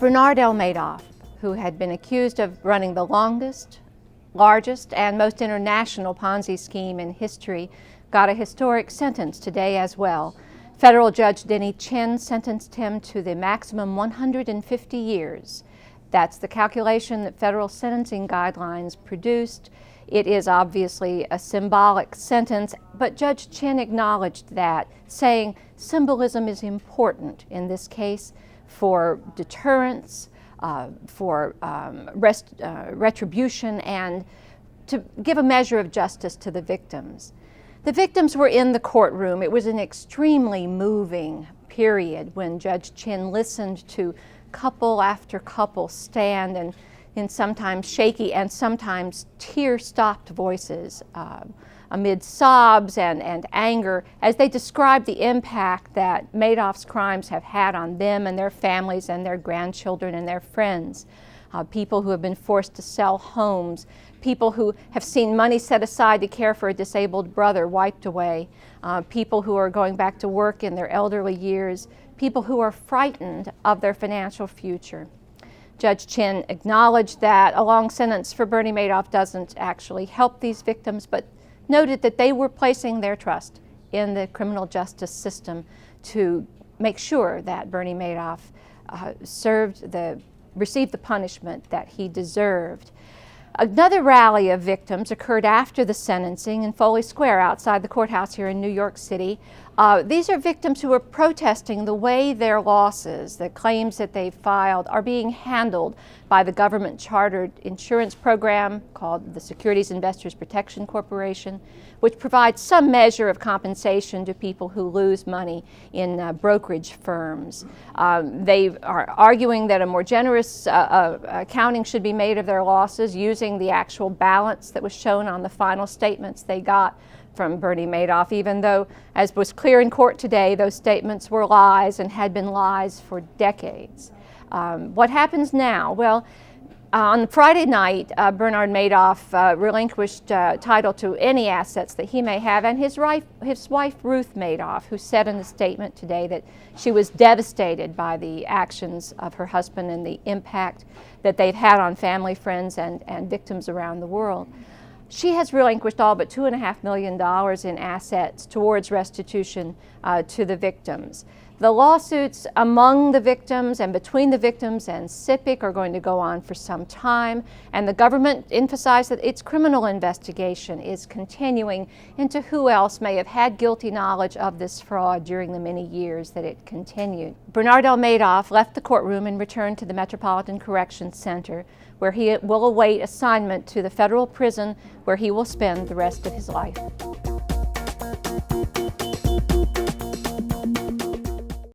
Bernard L. Madoff, who had been accused of running the longest, largest, and most international Ponzi scheme in history, got a historic sentence today as well. Federal Judge Denny Chin sentenced him to the maximum 150 years. That's the calculation that federal sentencing guidelines produced. It is obviously a symbolic sentence, but Judge Chin acknowledged that, saying symbolism is important in this case for deterrence, for retribution, and to give a measure of justice to the victims. The victims were in the courtroom. It was an extremely moving period when Judge Chin listened to couple after couple stand and in sometimes shaky and sometimes tear-stopped voices amid sobs and anger as they described the impact that Madoff's crimes have had on them and their families and their grandchildren and their friends. People who have been forced to sell homes, people who have seen money set aside to care for a disabled brother wiped away, people who are going back to work in their elderly years, people who are frightened of their financial future. Judge Chin acknowledged that a long sentence for Bernie Madoff doesn't actually help these victims, but noted that they were placing their trust in the criminal justice system to make sure that Bernie Madoff received the punishment that he deserved. Another rally of victims occurred after the sentencing in Foley Square outside the courthouse here in New York City. These are victims who are protesting the way their losses, the claims that they've filed, are being handled by the government-chartered insurance program called the Securities Investors Protection Corporation, which provides some measure of compensation to people who lose money in brokerage firms. They are arguing that a more generous accounting should be made of their losses using the actual balance that was shown on the final statements they got from Bernie Madoff, even though, as was clear in court today, those statements were lies and had been lies for decades. What happens now? Well, on Friday night, Bernard Madoff relinquished title to any assets that he may have, and his wife Ruth Madoff, who said in a statement today that she was devastated by the actions of her husband and the impact that they've had on family, friends, and victims around the world. She has relinquished all but $2.5 million in assets towards restitution to the victims. The lawsuits among the victims and between the victims and SIPC are going to go on for some time, and the government emphasized that its criminal investigation is continuing into who else may have had guilty knowledge of this fraud during the many years that it continued. Bernard L. Madoff left the courtroom and returned to the Metropolitan Corrections Center, where he will await assignment to the federal prison where he will spend the rest of his life.